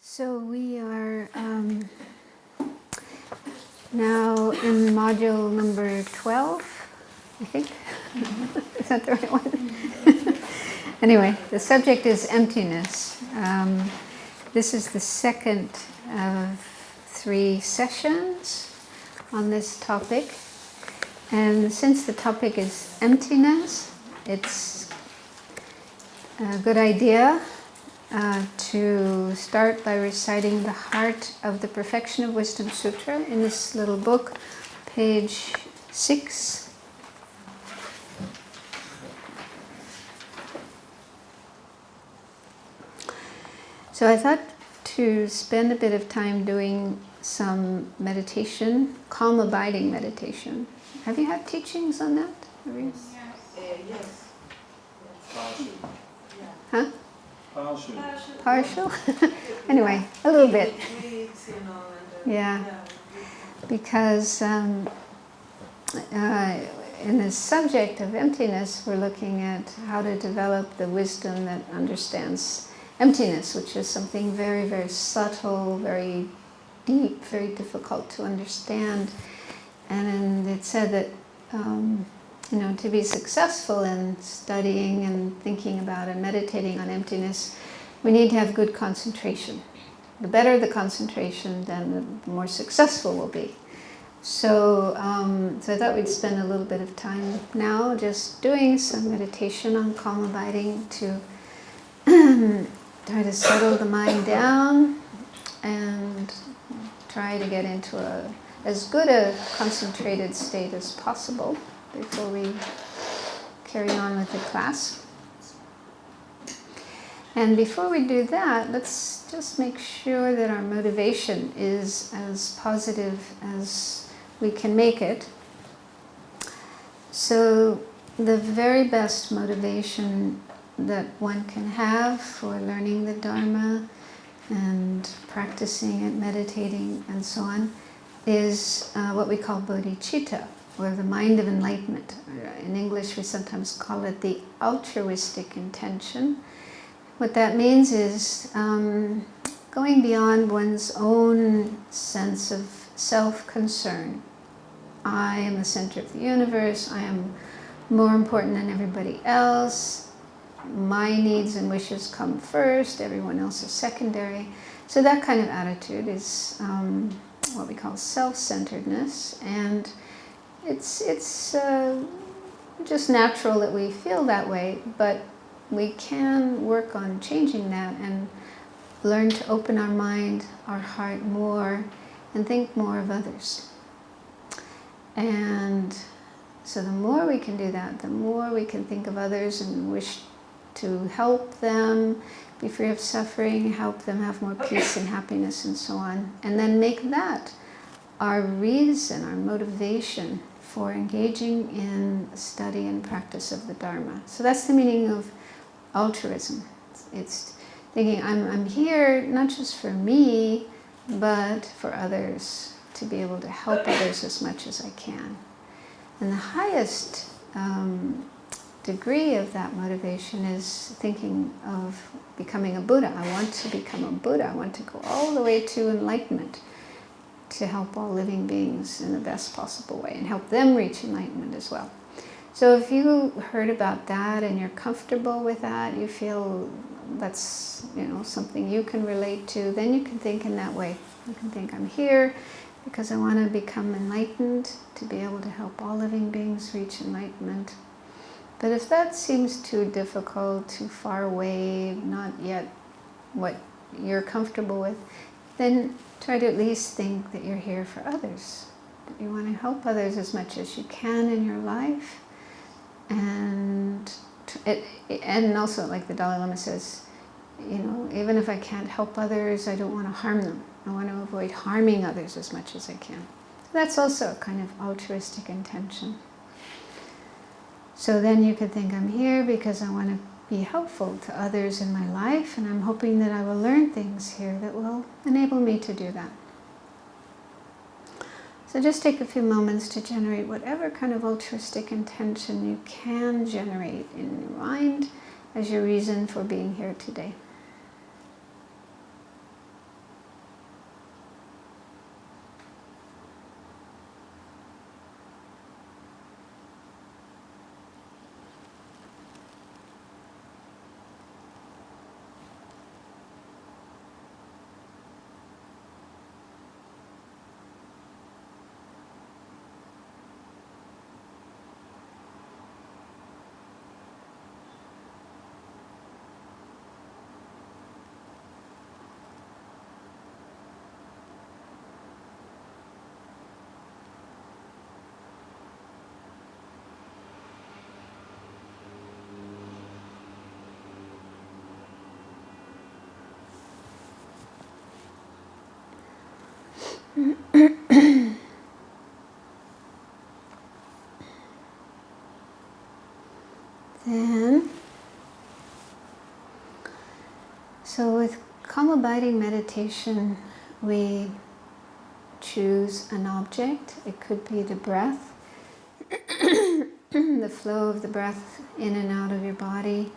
So we are now in module number 12, I think. Is that the right one? Anyway, the subject is emptiness. This is the second of 3 sessions on this topic. And since the topic is emptiness, it's a good idea to start by reciting the Heart of the Perfection of Wisdom Sutra in this little book, page 6. So I thought to spend a bit of time doing some meditation, calm abiding meditation. Have you had teachings on that? Yes. Huh? Partial. Partial? Anyway, a little bit. Yeah. Because in the subject of emptiness, we're looking at how to develop the wisdom that understands emptiness, which is something very, very subtle, very deep, very difficult to understand. And it said that to be successful in studying and thinking about and meditating on emptiness, we need to have good concentration. The better the concentration, then the more successful we'll be. So I thought we'd spend a little bit of time now just doing some meditation on calm abiding to try to settle the mind down and try to get into as good a concentrated state as possible before we carry on with the class. And before we do that, let's just make sure that our motivation is as positive as we can make it. So the very best motivation that one can have for learning the Dharma and practicing it, meditating and so on, is what we call bodhicitta, or the mind of enlightenment. In English we sometimes call it the altruistic intention. What that means is going beyond one's own sense of self-concern. I am the center of the universe, I am more important than everybody else, my needs and wishes come first, everyone else is secondary. So that kind of attitude is what we call self-centeredness, and it's just natural that we feel that way, but we can work on changing that and learn to open our mind, our heart more, and think more of others. And so the more we can do that, the more we can think of others and wish to help them be free of suffering, help them have more peace and happiness and so on. And then make that our reason, our motivation for engaging in study and practice of the Dharma. So that's the meaning of altruism. It's thinking I'm here not just for me, but for others, to be able to help others as much as I can. And the highest degree of that motivation is thinking of becoming a Buddha. I want to become a Buddha. I want to go all the way to enlightenment, to help all living beings in the best possible way and help them reach enlightenment as well. So if you heard about that and you're comfortable with that, you feel that's something you can relate to, then you can think in that way. You can think, I'm here because I want to become enlightened, to be able to help all living beings reach enlightenment. But if that seems too difficult, too far away, not yet what you're comfortable with, then try to at least think that you're here for others, that you want to help others as much as you can in your life. And also, like the Dalai Lama says, even if I can't help others, I don't want to harm them. I want to avoid harming others as much as I can. That's also a kind of altruistic intention. So then you could think, I'm here because I want to be helpful to others in my life, and I'm hoping that I will learn things here that will enable me to do that. So just take a few moments to generate whatever kind of altruistic intention you can generate in your mind as your reason for being here today. Then, so with calm abiding meditation, we choose an object. It could be the breath, the flow of the breath in and out of your body,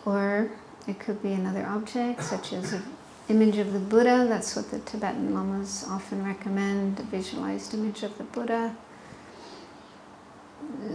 or it could be another object, such as an image of the Buddha. That's what the Tibetan lamas often recommend, a visualized image of the Buddha.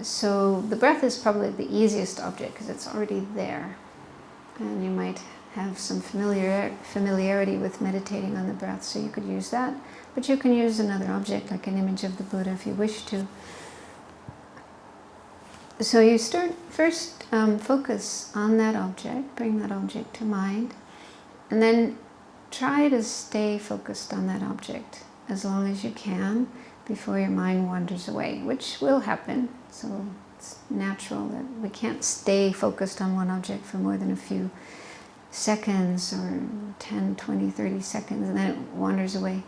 So the breath is probably the easiest object because it's already there. And you might have some familiarity with meditating on the breath, so you could use that. But you can use another object, like an image of the Buddha, if you wish to. So you first focus on that object, bring that object to mind, and then try to stay focused on that object as long as you can before your mind wanders away, which will happen. So it's natural that we can't stay focused on one object for more than a few seconds, or 10, 20, 30 seconds, and then it wanders away.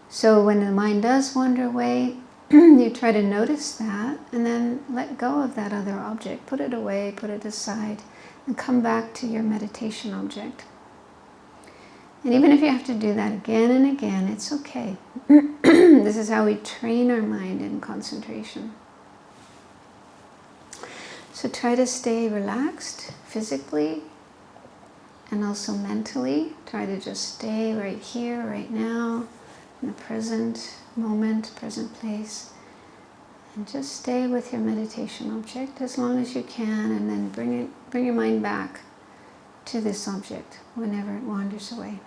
So when the mind does wander away, you try to notice that and then let go of that other object. Put it away, put it aside, and come back to your meditation object. And even if you have to do that again and again, it's okay. This is how we train our mind in concentration. So try to stay relaxed physically and also mentally. Try to just stay right here, right now, in the present moment, present place. And just stay with your meditation object as long as you can, and then bring your mind back to this object whenever it wanders away.